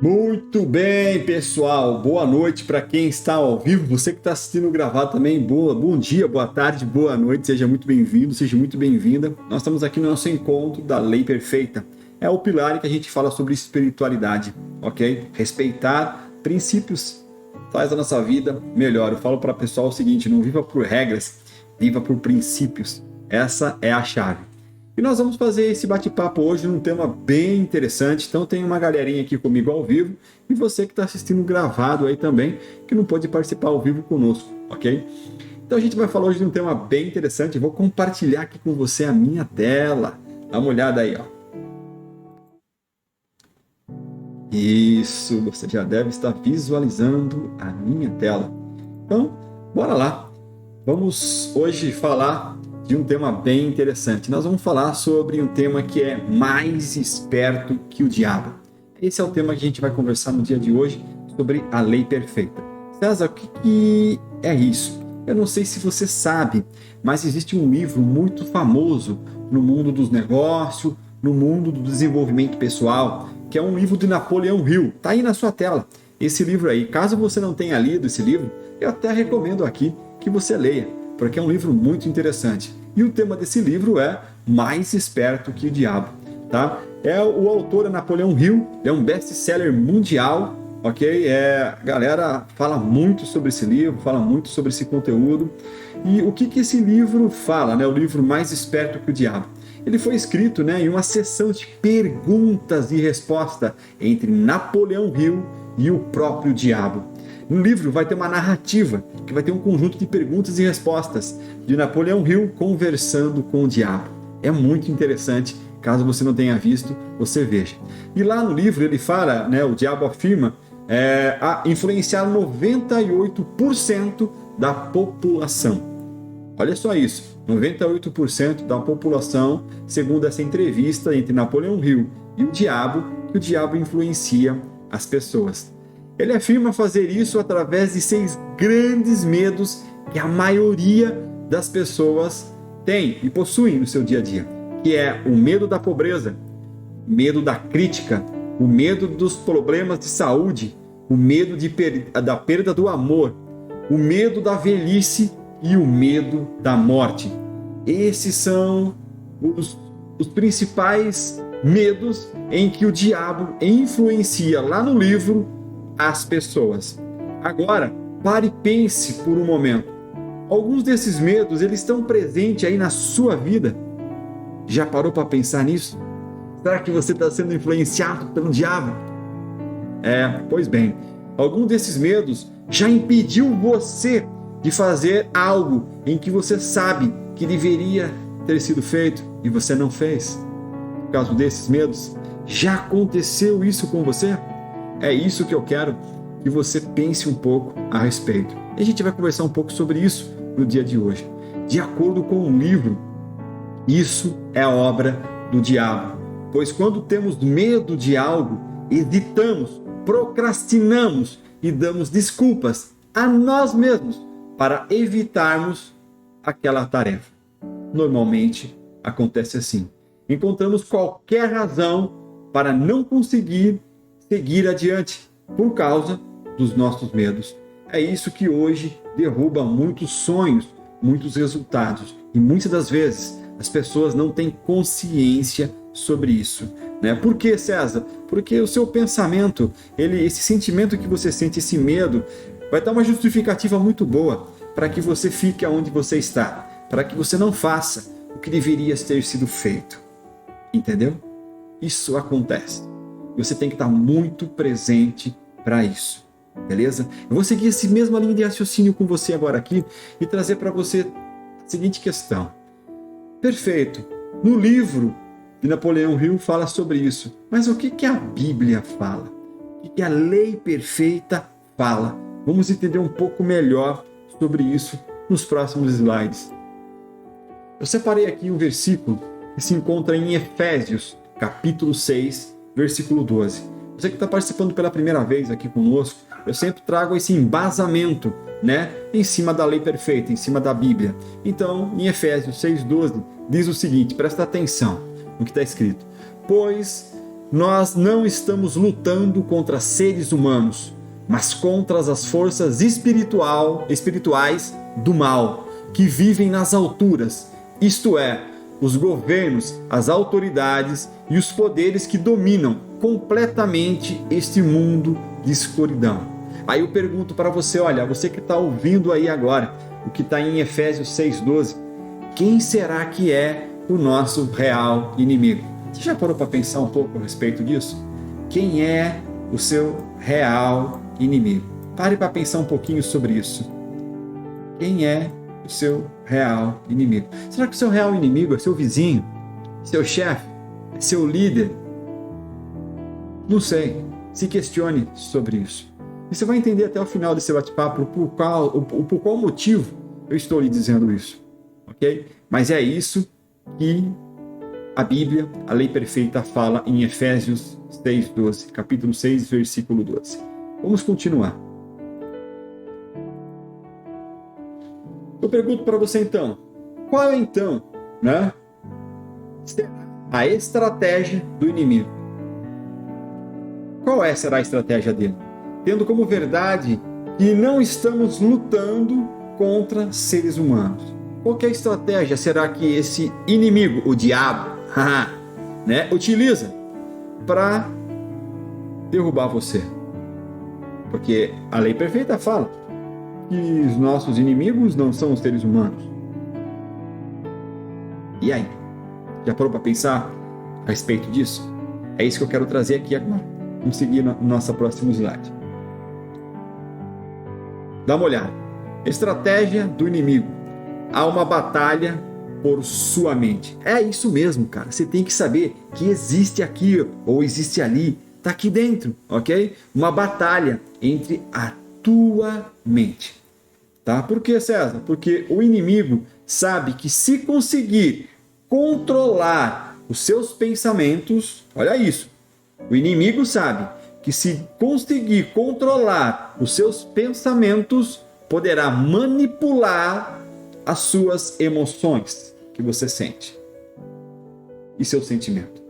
Muito bem, pessoal. Boa noite para quem está ao vivo. Você que está assistindo gravado também, bom dia, boa tarde, boa noite. Seja muito bem-vindo, seja muito bem-vinda. Nós estamos aqui no nosso encontro da Lei Perfeita. É o pilar em que a gente fala sobre espiritualidade, ok? Respeitar princípios faz a nossa vida melhor. Eu falo para o pessoal o seguinte: não viva por regras, viva por princípios. Essa é a chave. E nós vamos fazer esse bate-papo hoje num tema bem interessante. Então tem uma galerinha aqui comigo ao vivo e você que está assistindo gravado aí também, que não pode participar ao vivo conosco, ok? Então a gente vai falar hoje de um tema bem interessante. Eu vou compartilhar aqui com você a minha tela. Dá uma olhada aí, ó. Isso, você já deve estar visualizando a minha tela. Então, bora lá. Vamos hoje falar de um tema bem interessante. Nós vamos falar sobre um tema que é mais esperto que o diabo. Esse é o tema que a gente vai conversar no dia de hoje, sobre a lei perfeita. César, o que é isso? Eu não sei se você sabe, mas existe um livro muito famoso no mundo dos negócios, no mundo do desenvolvimento pessoal, que é um livro de Napoleão Hill. Está aí na sua tela, esse livro aí. Caso você não tenha lido esse livro, eu até recomendo aqui que você leia, porque é um livro muito interessante. E o tema desse livro é Mais Esperto que o Diabo, tá? O autor é Napoleão Hill, é um best-seller mundial, ok? A galera fala muito sobre esse livro, fala muito sobre esse conteúdo. E o que esse livro fala, né? O livro Mais Esperto que o Diabo. Ele foi escrito, né, em uma sessão de perguntas e respostas entre Napoleão Hill e o próprio diabo. No livro vai ter uma narrativa, que vai ter um conjunto de perguntas e respostas de Napoleão Hill conversando com o diabo. É muito interessante, caso você não tenha visto, você veja. E lá no livro ele fala, né, o diabo afirma a influenciar 98% da população. Olha só isso, 98% da população, segundo essa entrevista entre Napoleão Hill e o diabo, que o diabo influencia as pessoas. Ele afirma fazer isso através de 6 grandes medos que a maioria das pessoas tem e possuem no seu dia a dia, que é o medo da pobreza, o medo da crítica, o medo dos problemas de saúde, o medo da perda do amor, o medo da velhice e o medo da morte. Esses são os principais medos em que o diabo influencia lá no livro as pessoas. Agora, pare e pense por um momento. Alguns desses medos, eles estão presentes aí na sua vida. Já parou para pensar nisso? Será que você está sendo influenciado pelo diabo? Pois bem, algum desses medos já impediu você de fazer algo em que você sabe que deveria ter sido feito e você não fez. Por causa desses medos, já aconteceu isso com você? É isso que eu quero que você pense um pouco a respeito. E a gente vai conversar um pouco sobre isso no dia de hoje. De acordo com o livro, isso é obra do diabo. Pois quando temos medo de algo, hesitamos, procrastinamos e damos desculpas a nós mesmos para evitarmos aquela tarefa. Normalmente acontece assim. Encontramos qualquer razão para não conseguir seguir adiante por causa dos nossos medos. É isso que hoje derruba muitos sonhos, muitos resultados. E muitas das vezes as pessoas não têm consciência sobre isso, né? Por que, César? Porque o seu pensamento, esse sentimento que você sente, esse medo, vai dar uma justificativa muito boa para que você fique onde você está, para que você não faça o que deveria ter sido feito. Entendeu? Isso acontece. Você tem que estar muito presente para isso. Beleza? Eu vou seguir essa mesma linha de raciocínio com você agora aqui e trazer para você a seguinte questão. Perfeito. No livro de Napoleão Hill fala sobre isso. Mas o que a Bíblia fala? O que a lei perfeita fala? Vamos entender um pouco melhor sobre isso nos próximos slides. Eu separei aqui um versículo que se encontra em Efésios, capítulo 6, versículo 12. Você que está participando pela primeira vez aqui conosco, eu sempre trago esse embasamento, né, em cima da lei perfeita, em cima da Bíblia. Então, em Efésios 6,12, diz o seguinte, presta atenção no que está escrito. Pois nós não estamos lutando contra seres humanos, mas contra as forças espirituais do mal, que vivem nas alturas, isto é, os governos, as autoridades e os poderes que dominam completamente este mundo de escuridão. Aí eu pergunto para você, olha, você que está ouvindo aí agora, o que está em Efésios 6,12, quem será que é o nosso real inimigo? Você já parou para pensar um pouco a respeito disso? Quem é o seu real inimigo? Pare para pensar um pouquinho sobre isso. Quem é o seu real inimigo? Será que o seu real inimigo é seu vizinho, seu chefe, seu líder? Não sei. Se questione sobre isso. E você vai entender até o final desse bate-papo por qual motivo eu estou lhe dizendo isso. Ok? Mas é isso que a Bíblia, a lei perfeita, fala em Efésios 6,12, capítulo 6, versículo 12. Vamos continuar. Eu pergunto para você então, qual é então, a estratégia do inimigo? Qual será a estratégia dele? Tendo como verdade que não estamos lutando contra seres humanos. Qual que é a estratégia será que esse inimigo, o diabo, utiliza para derrubar você? Porque a lei perfeita fala que os nossos inimigos não são os seres humanos. E aí? Já parou para pensar a respeito disso? É isso que eu quero trazer aqui agora. Vamos seguir no nosso próximo slide. Dá uma olhada. Estratégia do inimigo. Há uma batalha por sua mente. É isso mesmo, cara. Você tem que saber que existe aqui ou existe ali. Está aqui dentro, ok? Uma batalha entre a tua mente. Tá? Por que, César? Porque o inimigo sabe que se conseguir controlar os seus pensamentos, olha isso. O inimigo sabe que se conseguir controlar os seus pensamentos, poderá manipular as suas emoções que você sente e seu sentimento.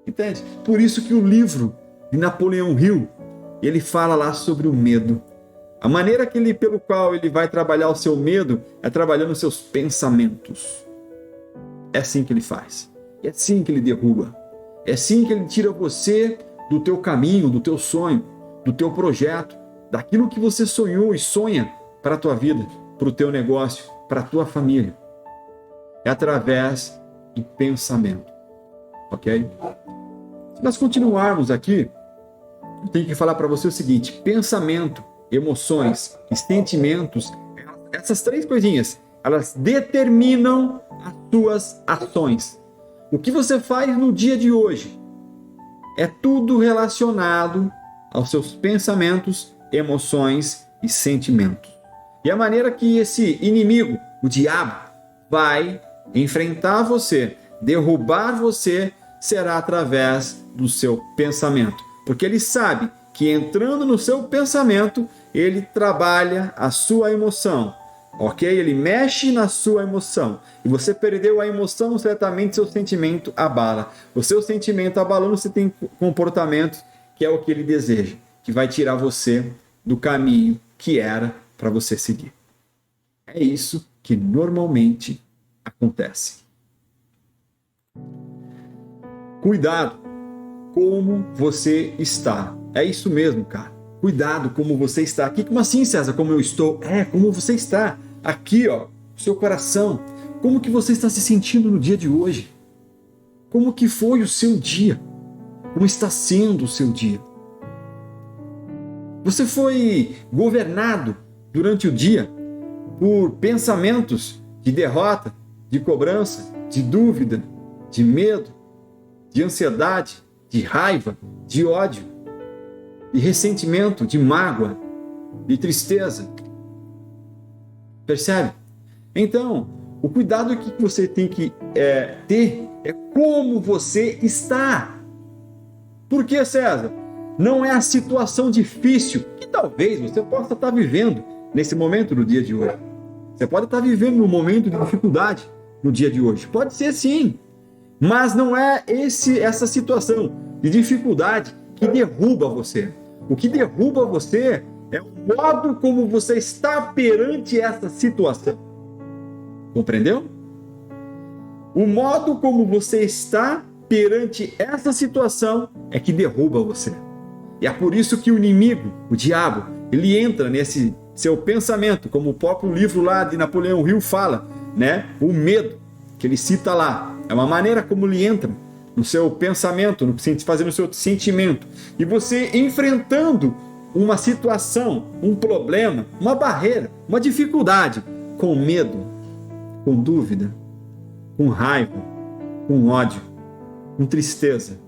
Entende? Por isso que o livro de Napoleão Hill, ele fala lá sobre o medo. A maneira pelo qual ele vai trabalhar o seu medo é trabalhando os seus pensamentos. É assim que ele faz. É assim que ele derruba. É assim que ele tira você do teu caminho, do teu sonho, do teu projeto, daquilo que você sonhou e sonha para a tua vida, para o teu negócio, para a tua família. É através do pensamento. Ok? Se nós continuarmos aqui, eu tenho que falar para você o seguinte: pensamento, emoções e sentimentos, essas três coisinhas, elas determinam as suas ações. O que você faz no dia de hoje é tudo relacionado aos seus pensamentos, emoções e sentimentos. E a maneira que esse inimigo, o diabo, vai enfrentar você, derrubar você, será através do seu pensamento. Porque ele sabe que entrando no seu pensamento, ele trabalha a sua emoção. Ok? Ele mexe na sua emoção. E você perdeu a emoção, certamente seu sentimento abala. O seu sentimento abalando, você tem comportamento que é o que ele deseja, que vai tirar você do caminho que era para você seguir. É isso que normalmente acontece. Cuidado como você está. É isso mesmo, cara. Cuidado como você está aqui. Como assim, César? Como eu estou? Como você está aqui, ó, seu coração. Como que você está se sentindo no dia de hoje? Como que foi o seu dia? Como está sendo o seu dia? Você foi governado durante o dia por pensamentos de derrota, de cobrança, de dúvida, de medo, de ansiedade, de raiva, de ódio, de ressentimento, de mágoa, de tristeza. Percebe? Então, o cuidado que você tem que ter é como você está. Por que, César? Não é a situação difícil que talvez você possa estar vivendo nesse momento do dia de hoje. Você pode estar vivendo um momento de dificuldade no dia de hoje. Pode ser sim. Mas não é essa situação de dificuldade que derruba você. O que derruba você é o modo como você está perante essa situação. Compreendeu? O modo como você está perante essa situação é que derruba você. E é por isso que o inimigo, o diabo, ele entra nesse seu pensamento, como o próprio livro lá de Napoleão Hill fala, né? O medo, que ele cita lá, é uma maneira como ele entra no seu pensamento, fazendo o seu sentimento. E você enfrentando uma situação, um problema, uma barreira, uma dificuldade, com medo, com dúvida, com raiva, com ódio, com tristeza,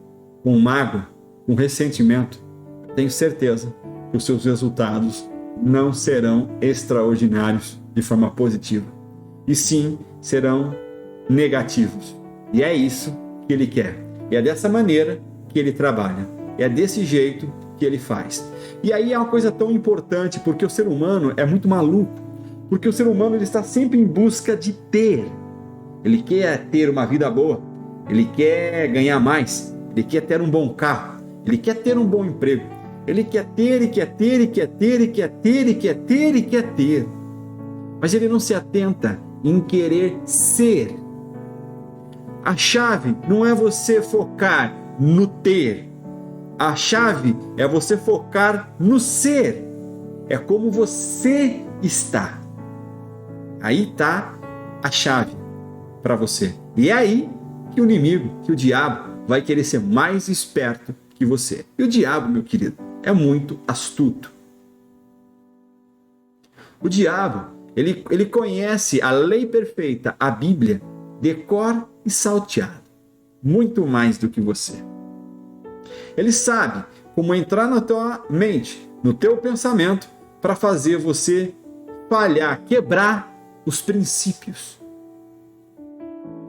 com mágoa, com ressentimento, tenho certeza que os seus resultados não serão extraordinários de forma positiva, e sim serão negativos. E é isso que ele quer. E é dessa maneira que ele trabalha. É desse jeito que ele faz. E aí é uma coisa tão importante, porque o ser humano é muito maluco, porque o ser humano ele está sempre em busca de ter. Ele quer ter uma vida boa, ele quer ganhar mais, ele quer ter um bom carro, ele quer ter um bom emprego, ele quer ter, e quer ter, e quer ter, e quer ter, e quer ter, e quer ter. Mas ele não se atenta em querer ser. A chave não é você focar no ter. A chave é você focar no ser. É como você está. Aí está a chave para você. E é aí que o inimigo, que o diabo, vai querer ser mais esperto que você. E o diabo, meu querido, é muito astuto. O diabo, ele conhece a lei perfeita, a Bíblia, de cor e salteado, muito mais do que você. Ele sabe como entrar na tua mente, no teu pensamento, para fazer você falhar, quebrar os princípios.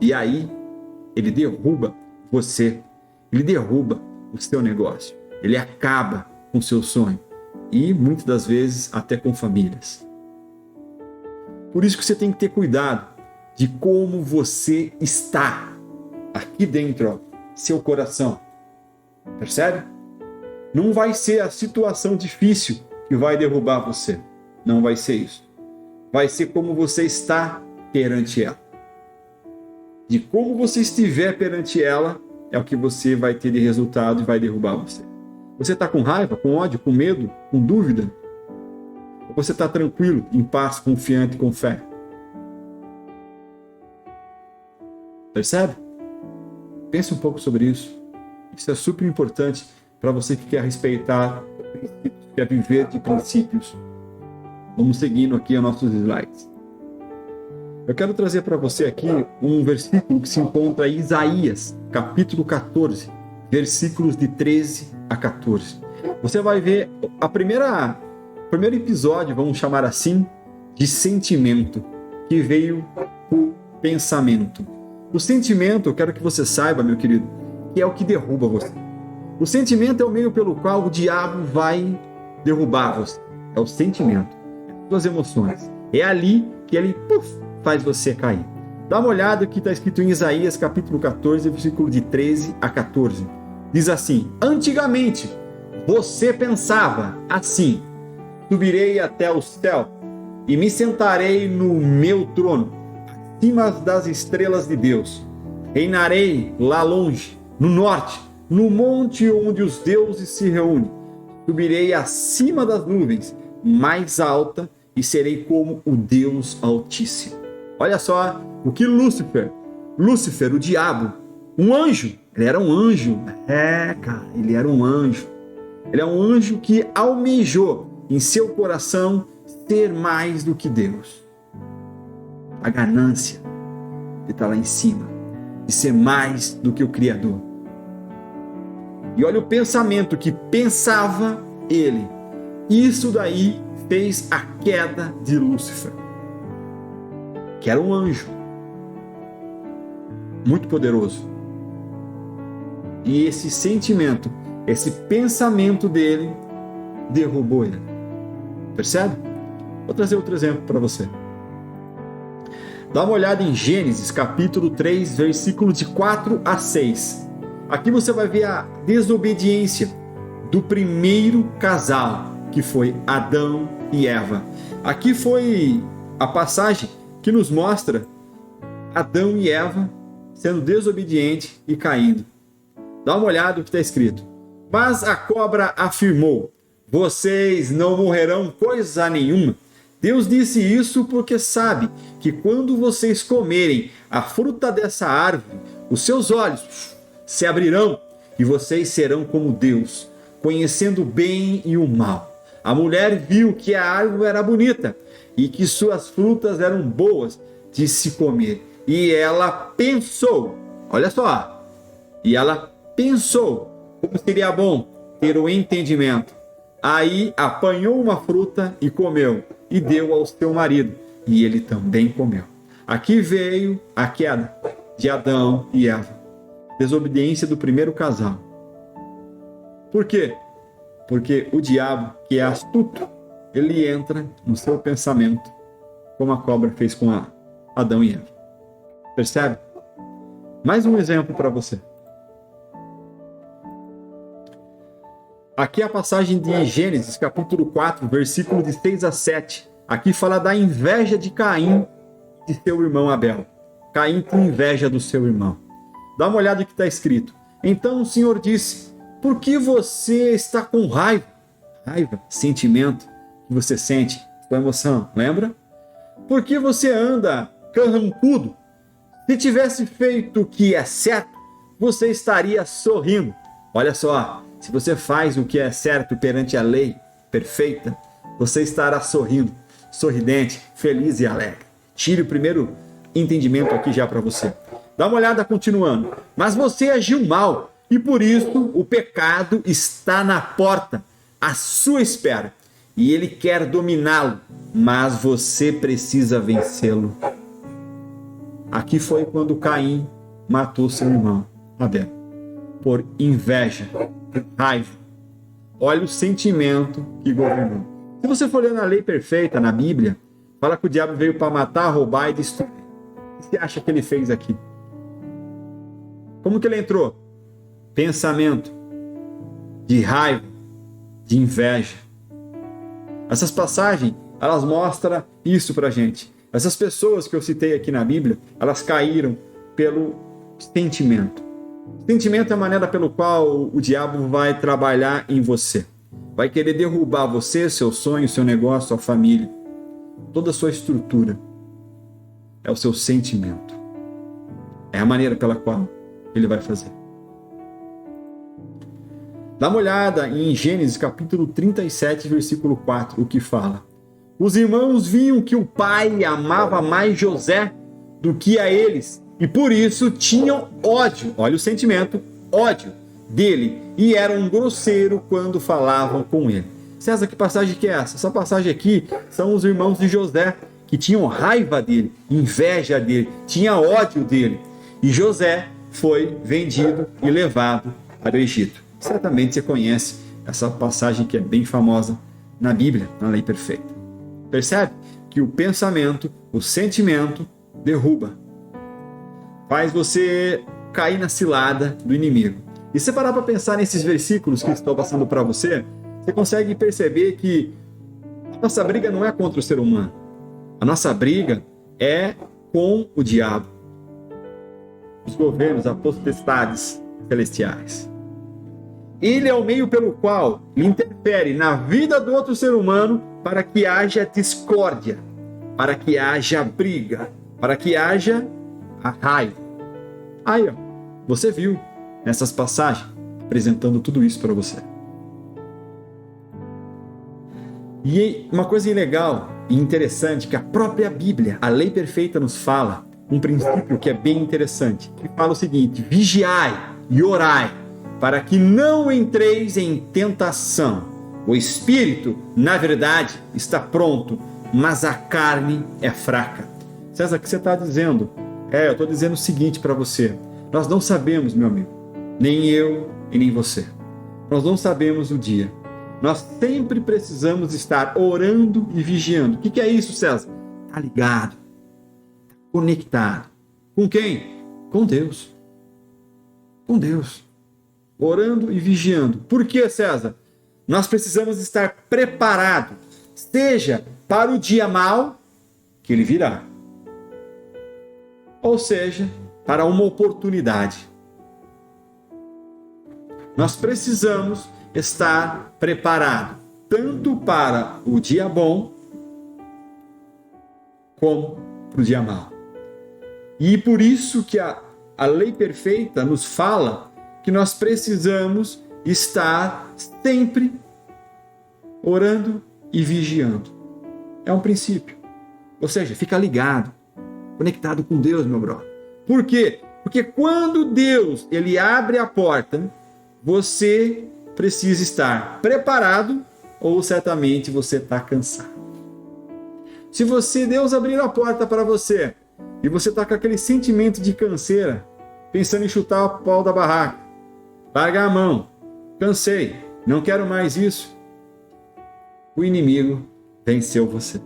E aí, ele derruba você, ele derruba o seu negócio, ele acaba com o seu sonho e, muitas das vezes, até com famílias. Por isso que você tem que ter cuidado de como você está aqui dentro, ó, seu coração. Percebe? Não vai ser a situação difícil que vai derrubar você. Não vai ser isso. Vai ser como você está perante ela. De como você estiver perante ela é o que você vai ter de resultado e vai derrubar você. Você está com raiva, com ódio, com medo, com dúvida? Ou você está tranquilo, em paz, confiante, com fé? Percebe? Pense um pouco sobre isso. Isso é super importante para você que quer respeitar princípios, quer viver de princípios. Vamos seguindo aqui os nossos slides. Eu quero trazer para você aqui um versículo que se encontra em Isaías, capítulo 14, versículos de 13 a 14. Você vai ver o primeiro episódio, vamos chamar assim, de sentimento, que veio por pensamento. O sentimento, eu quero que você saiba, meu querido, que é o que derruba você. O sentimento é o meio pelo qual o diabo vai derrubar você. É o sentimento, as suas emoções. É ali que ele faz você cair. Dá uma olhada no que está escrito em Isaías, capítulo 14, versículo de 13 a 14. Diz assim: antigamente você pensava assim: subirei até o céu e me sentarei no meu trono, acima das estrelas de Deus. Reinarei lá longe, no norte, no monte onde os deuses se reúnem. Subirei acima das nuvens, mais alta, e serei como o Deus Altíssimo. Olha só o que Lúcifer, o diabo, um anjo, ele era um anjo. Ele era um anjo. Ele é um anjo que almejou em seu coração ser mais do que Deus. A ganância de estar lá em cima, de ser mais do que o Criador. E olha o pensamento que pensava ele. Isso daí fez a queda de Lúcifer, que era um anjo muito poderoso. E esse sentimento, esse pensamento dele derrubou ele. Percebe? Vou trazer outro exemplo para você. Dá uma olhada em Gênesis, capítulo 3, versículo de 4 a 6. Aqui você vai ver a desobediência do primeiro casal, que foi Adão e Eva. Aqui foi a passagem que nos mostra Adão e Eva sendo desobedientes e caindo. Dá uma olhada no que está escrito. Mas a cobra afirmou: vocês não morrerão coisa nenhuma. Deus disse isso porque sabe que quando vocês comerem a fruta dessa árvore, os seus olhos se abrirão e vocês serão como Deus, conhecendo o bem e o mal. A mulher viu que a árvore era bonita e que suas frutas eram boas de se comer. E ela pensou, olha só, como seria bom ter o entendimento. Aí apanhou uma fruta e comeu, e deu ao seu marido, e ele também comeu. Aqui veio a queda de Adão e Eva, desobediência do primeiro casal. Por quê? Porque o diabo, que é astuto, ele entra no seu pensamento, como a cobra fez com Adão e Eva. Percebe? Mais um exemplo para você. Aqui é a passagem de Gênesis, capítulo 4, versículo de 6 a 7. Aqui fala da inveja de Caim e de seu irmão Abel. Caim tem inveja do seu irmão. Dá uma olhada no que está escrito. Então o Senhor disse: por que você está com raiva? Raiva, sentimento que você sente, com emoção, lembra? Por que você anda carrancudo? Se tivesse feito o que é certo, você estaria sorrindo. Olha só, se você faz o que é certo perante a lei perfeita, você estará sorrindo, sorridente, feliz e alegre. Tire o primeiro entendimento aqui já para você. Dá uma olhada continuando. Mas você agiu mal e por isso o pecado está na porta, à sua espera. E ele quer dominá-lo, mas você precisa vencê-lo. Aqui foi quando Caim matou seu irmão Abel, por inveja, por raiva. Olha o sentimento que governou. Se você for olhando a lei perfeita na Bíblia, fala que o diabo veio para matar, roubar e destruir. O que você acha que ele fez aqui? Como que ele entrou? Pensamento de raiva, de inveja. Essas passagens, elas mostram isso pra gente. Essas pessoas que eu citei aqui na Bíblia, elas caíram pelo sentimento. Sentimento é a maneira pelo qual o diabo vai trabalhar em você. Vai querer derrubar você, seu sonho, seu negócio, sua família. Toda a sua estrutura. É o seu sentimento. É a maneira pela qual ele vai fazer. Dá uma olhada em Gênesis capítulo 37, versículo 4, o que fala. Os irmãos viam que o pai amava mais José do que a eles, e por isso tinham ódio, olha o sentimento, ódio dele, e eram grosseiro quando falavam com ele. César, que passagem que é essa? Essa passagem aqui são os irmãos de José, que tinham raiva dele, inveja dele, tinha ódio dele. E José foi vendido e levado para o Egito. Certamente você conhece essa passagem que é bem famosa na Bíblia, na Lei Perfeita. Percebe que o pensamento, o sentimento derruba. Faz você cair na cilada do inimigo. E se você parar para pensar nesses versículos que estou passando para você, você consegue perceber que a nossa briga não é contra o ser humano. A nossa briga é com o diabo, os governos, as potestades celestiais. Ele é o meio pelo qual ele interfere na vida do outro ser humano para que haja discórdia, para que haja briga, para que haja a raiva. Aí, ó, você viu nessas passagens apresentando tudo isso para você. E uma coisa legal e interessante que a própria Bíblia, a Lei Perfeita, nos fala um princípio que é bem interessante, que fala o seguinte: vigiai e orai, para que não entreis em tentação. O espírito, na verdade, está pronto, mas a carne é fraca. César, o que você está dizendo? Eu estou dizendo o seguinte para você. Nós não sabemos, meu amigo, nem eu e nem você. Nós não sabemos o dia. Nós sempre precisamos estar orando e vigiando. O que é isso, César? Está ligado, conectado. Com quem? Com Deus. Com Deus. Orando e vigiando. Por que, César? Nós precisamos estar preparados, seja para o dia mau, que ele virá, ou seja, para uma oportunidade. Nós precisamos estar preparados, tanto para o dia bom, como para o dia mau. E por isso que a lei perfeita nos fala que nós precisamos estar sempre orando e vigiando. É um princípio. Ou seja, fica ligado, conectado com Deus, meu brother. Por quê? Porque quando Deus ele abre a porta, você precisa estar preparado ou certamente você está cansado. Se Deus abrir a porta para você e você está com aquele sentimento de canseira, pensando em chutar o pau da barraca, largar a mão, cansei, não quero mais isso, o inimigo venceu você.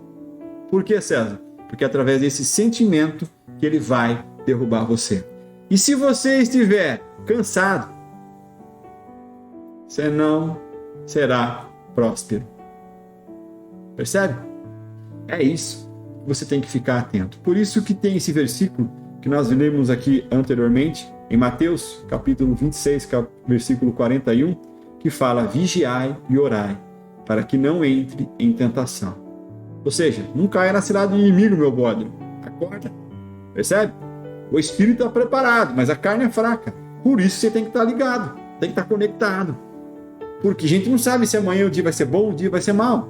Por que, César? Porque é através desse sentimento que ele vai derrubar você. E se você estiver cansado, você não será próspero. Percebe? É isso que você tem que ficar atento. Por isso que tem esse versículo que nós lemos aqui anteriormente, em Mateus, capítulo 26, versículo 41, que fala: vigiai e orai, para que não entre em tentação. Ou seja, não caia na cilada do inimigo, meu bode. Acorda. Percebe? O espírito está preparado, mas a carne é fraca. Por isso você tem que estar ligado, tem que estar conectado. Porque a gente não sabe se amanhã o dia vai ser bom ou o dia vai ser mau.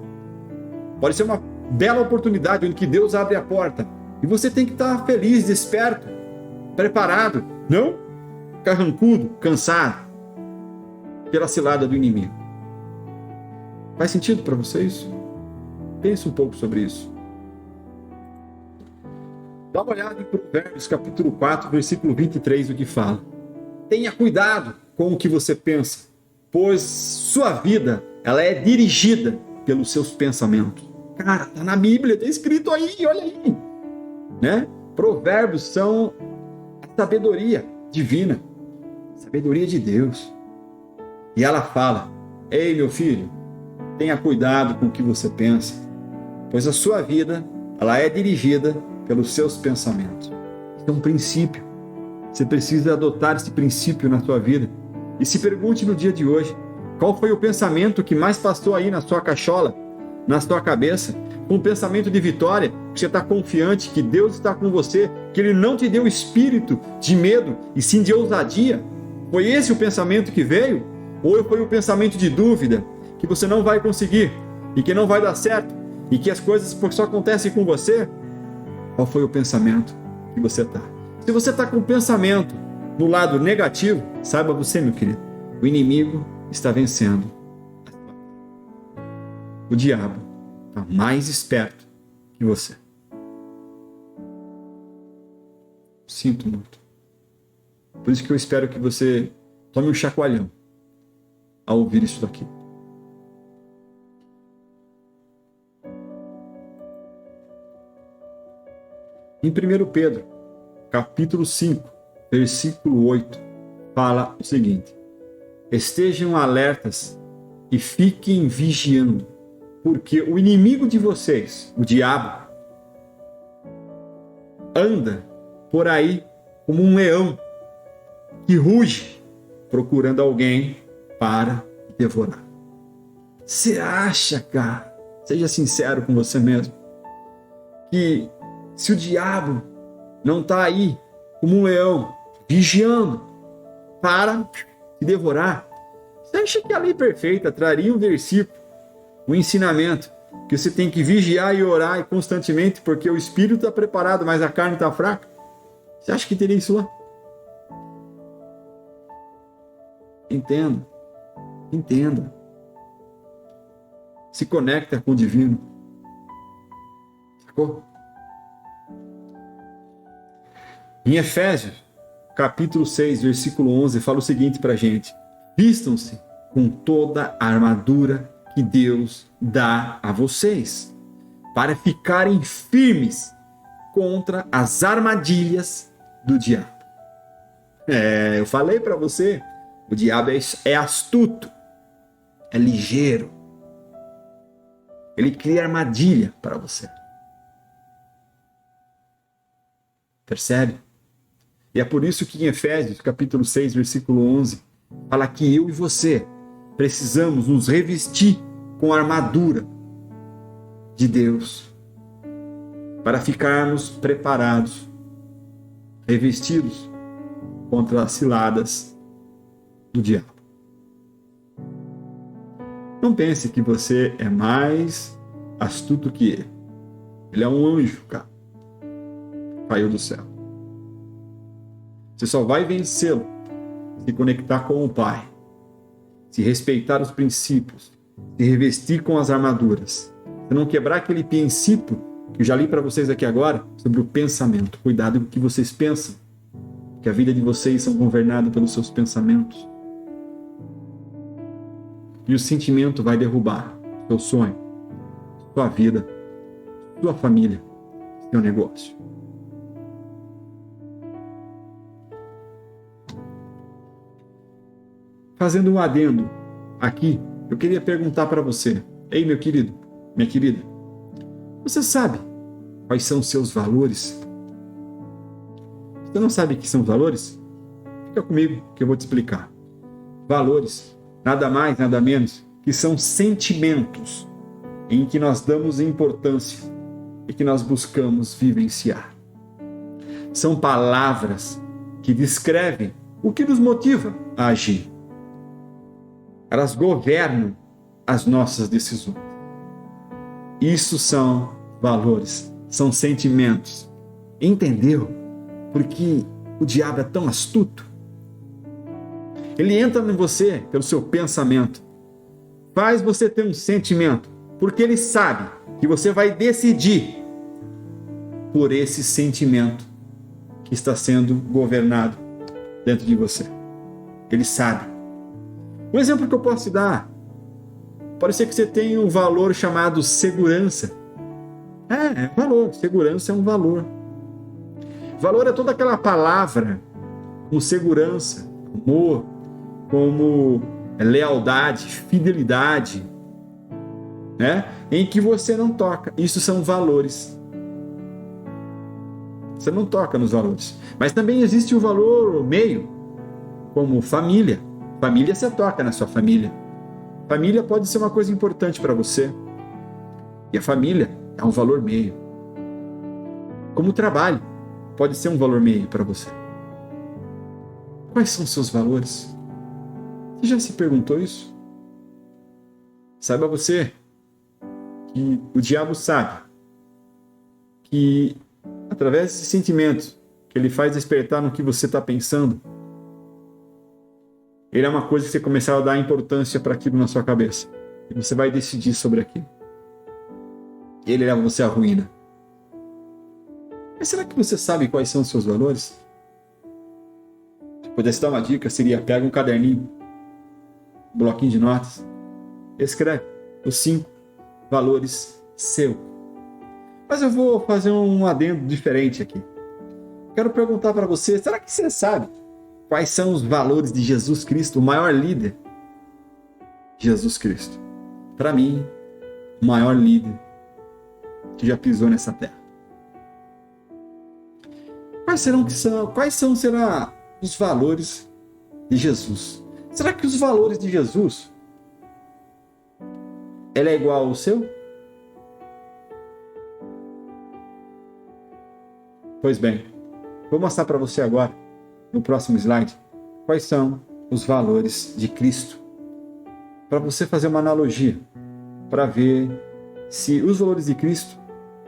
Pode ser uma bela oportunidade onde que Deus abre a porta. E você tem que estar feliz, desperto, preparado. Não carrancudo, cansado pela cilada do inimigo. Faz sentido para vocês? Pense um pouco sobre isso. Dá uma olhada em Provérbios, capítulo 4, versículo 23, o que fala: tenha cuidado com o que você pensa, pois sua vida ela é dirigida pelos seus pensamentos. Cara, tá na Bíblia, tá escrito aí, olha aí. Né? Provérbios são a sabedoria divina, sabedoria de Deus. E ela fala: ei, meu filho, tenha cuidado com o que você pensa, pois a sua vida ela é dirigida pelos seus pensamentos. É um princípio. Você precisa adotar esse princípio na sua vida. E se pergunte no dia de hoje: qual foi o pensamento que mais passou aí na sua cachola, na sua cabeça? Um pensamento de vitória, que você está confiante que Deus está com você, que Ele não te deu espírito de medo, e sim de ousadia? Foi esse o pensamento que veio? Ou foi o pensamento de dúvida, que você não vai conseguir, e que não vai dar certo, e que as coisas só acontecem com você? Qual foi o pensamento que você está? Se você está com o pensamento no lado negativo, saiba você, meu querido, o inimigo está vencendo. O diabo está mais esperto que você. Sinto muito. Por isso que eu espero que você tome um chacoalhão ao ouvir isso daqui. Em 1 Pedro, capítulo 5, versículo 8, fala o seguinte: estejam alertas e fiquem vigiando, porque o inimigo de vocês, o diabo, anda por aí como um leão que ruge, procurando alguém para devorar. Você acha, cara, seja sincero com você mesmo, que se o diabo não está aí como um leão, vigiando para te devorar, você acha que a lei perfeita traria um versículo, um ensinamento, que você tem que vigiar e orar constantemente porque o espírito está preparado, mas a carne está fraca? Você acha que teria isso lá? Entenda. Entenda. Se conecta com o divino. Sacou? Em Efésios, capítulo 6, versículo 11, fala o seguinte para a gente: vistam-se com toda a armadura que Deus dá a vocês, para ficarem firmes contra as armadilhas do diabo. Eu falei para você, o diabo é astuto, é ligeiro. Ele cria armadilha para você. Percebe? E é por isso que em Efésios, capítulo 6, versículo 11, fala que eu e você precisamos nos revestir com a armadura de Deus para ficarmos preparados, revestidos contra as ciladas do diabo. Não pense que você é mais astuto que ele. Ele é um anjo, cara. Caiu do céu. Você só vai vencê-lo se conectar com o Pai, se respeitar os princípios, se revestir com as armaduras, se não quebrar aquele princípio que eu já li para vocês aqui agora sobre o pensamento. Cuidado com o que vocês pensam, que a vida de vocês são governadas pelos seus pensamentos. E o sentimento vai derrubar seu sonho, sua vida, sua família, seu negócio. Fazendo um adendo aqui, eu queria perguntar para você. Ei, meu querido, minha querida, você sabe quais são os seus valores? Você não sabe o que são valores? Fica comigo que eu vou te explicar. Valores, nada mais, nada menos, que são sentimentos em que nós damos importância e que nós buscamos vivenciar. São palavras que descrevem o que nos motiva a agir. Elas governam as nossas decisões. Isso são valores, são sentimentos. Entendeu? Porque o diabo é tão astuto. Ele entra em você pelo seu pensamento, faz você ter um sentimento, porque ele sabe que você vai decidir por esse sentimento que está sendo governado dentro de você. Ele sabe. Um exemplo que eu posso te dar, pode ser que você tenha um valor chamado segurança. Valor. Segurança é um valor. Valor é toda aquela palavra como segurança, amor, como lealdade, fidelidade, né? Em que você não toca. Isso são valores. Você não toca nos valores. Mas também existe o valor meio, como família. Família, você toca na sua família. Família pode ser uma coisa importante para você. E a família é um valor meio. Como o trabalho pode ser um valor meio para você. Quais são os seus valores? Você já se perguntou isso? Saiba você que o diabo sabe que através desses sentimentos que ele faz despertar no que você está pensando, ele é uma coisa que você começar a dar importância para aquilo na sua cabeça. E você vai decidir sobre aquilo. Ele leva você à ruína. Mas será que você sabe quais são os seus valores? Se pudesse dar uma dica, seria: pega um caderninho, um bloquinho de notas, escreve os 5 valores seus. Mas eu vou fazer um adendo diferente aqui. Quero perguntar para você, será que você sabe quais são os valores de Jesus Cristo, o maior líder? Jesus Cristo. Para mim, o maior líder que já pisou nessa terra. Quais são os valores de Jesus? Será que os valores de Jesus ele é igual ao seu? Pois bem, vou mostrar para você agora, no próximo slide, quais são os valores de Cristo. Para você fazer uma analogia, para ver se os valores de Cristo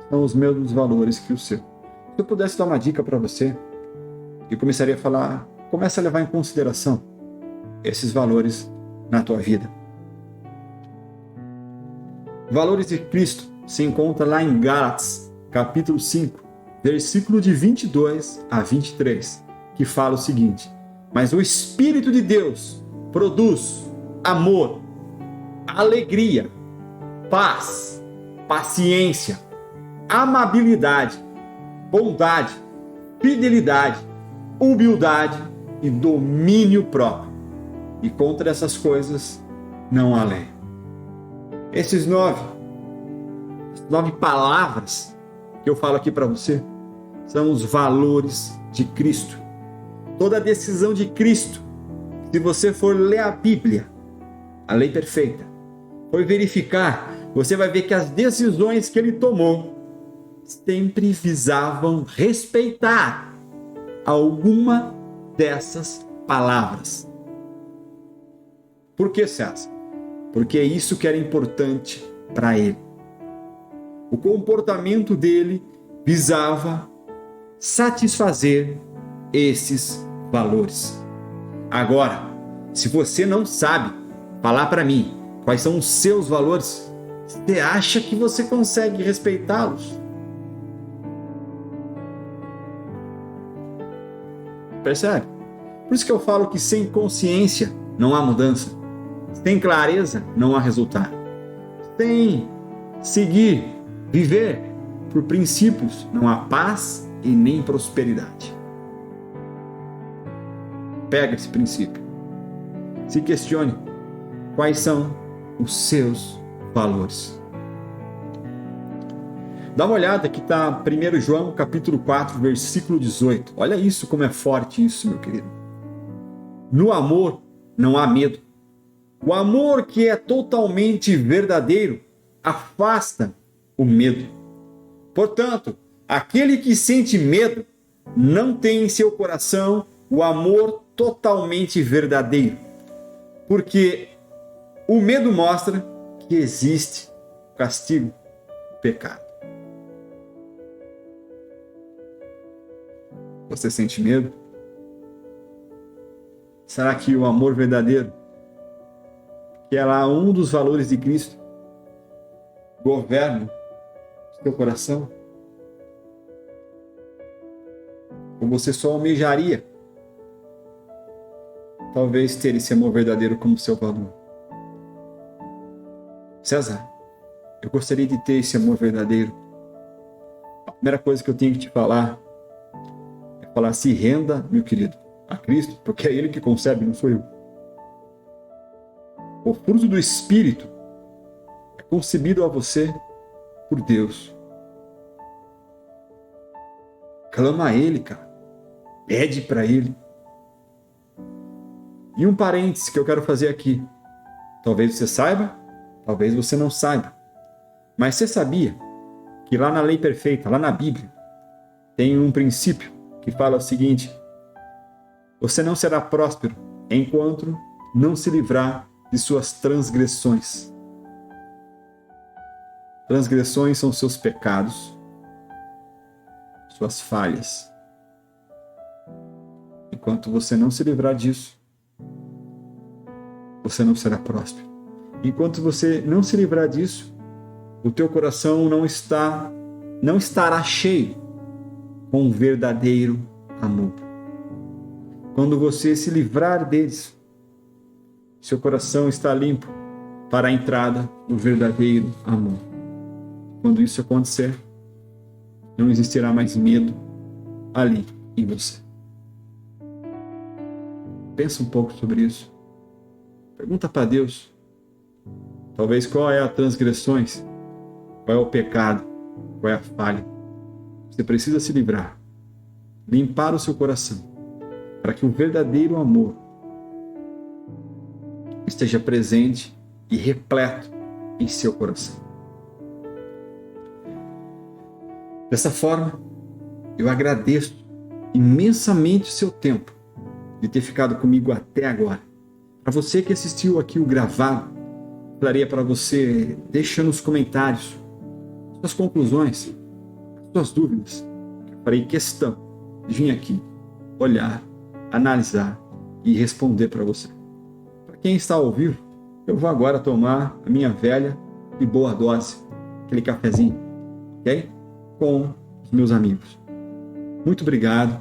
são os mesmos valores que o seu. Se eu pudesse dar uma dica para você, eu começaria a falar, comece a levar em consideração esses valores na tua vida. Valores de Cristo se encontra lá em Gálatas, capítulo 5, versículo de 22 a 23, que fala o seguinte: mas o Espírito de Deus produz amor, alegria, paz, paciência, amabilidade, bondade, fidelidade, humildade e domínio próprio. E contra essas coisas não há lei. Esses nove palavras que eu falo aqui para você são os valores de Cristo. Toda a decisão de Cristo, se você for ler a Bíblia, a lei perfeita, for verificar, você vai ver que as decisões que ele tomou sempre visavam respeitar alguma dessas palavras. Por que, César? Porque é isso que era importante para ele. O comportamento dele visava satisfazer esses valores. Agora, se você não sabe falar para mim quais são os seus valores, você acha que você consegue respeitá-los? Percebe? Por isso que eu falo que sem consciência não há mudança. Sem clareza não há resultado. Sem seguir, viver por princípios, não há paz e nem prosperidade. Pega esse princípio. Se questione quais são os seus valores. Dá uma olhada que está 1 João capítulo 4, versículo 18. Olha isso, como é forte isso, meu querido. No amor não há medo. O amor que é totalmente verdadeiro afasta o medo. Portanto, aquele que sente medo não tem em seu coração o amor totalmente verdadeiro. Porque o medo mostra que existe castigo, pecado. Você sente medo? Será que o amor verdadeiro, que é lá um dos valores de Cristo, governa o seu coração? Ou você só almejaria talvez ter esse amor verdadeiro como seu valor? César, eu gostaria de ter esse amor verdadeiro. A primeira coisa que eu tenho que te falar é falar: se renda, meu querido, a Cristo, porque é Ele que concebe, não sou eu. O fruto do Espírito é concebido a você por Deus. Clama a Ele, cara. Pede para Ele. E um parênteses que eu quero fazer aqui. Talvez você saiba, talvez você não saiba. Mas você sabia que lá na lei perfeita, lá na Bíblia, tem um princípio que fala o seguinte: você não será próspero enquanto não se livrar de suas transgressões. Transgressões são seus pecados, suas falhas. Enquanto você não se livrar disso, você não será próspero. Enquanto você não se livrar disso, o teu coração não estará cheio com o verdadeiro amor. Quando você se livrar deles, seu coração está limpo para a entrada do verdadeiro amor. Quando isso acontecer, não existirá mais medo ali em você. Pensa um pouco sobre isso. Pergunta para Deus. Talvez qual é a transgressões, qual é o pecado, qual é a falha. Você precisa se livrar, limpar o seu coração, para que o verdadeiro amor esteja presente e repleto em seu coração. Dessa forma, eu agradeço imensamente o seu tempo de ter ficado comigo até agora. Para você que assistiu aqui o gravado, falaria para você, deixa nos comentários suas conclusões, suas dúvidas. Eu farei questão de vir aqui, olhar, analisar e responder para você. Para quem está ao vivo, eu vou agora tomar a minha velha e boa dose, aquele cafezinho, ok? Com os meus amigos. Muito obrigado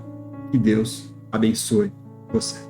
e Deus abençoe você.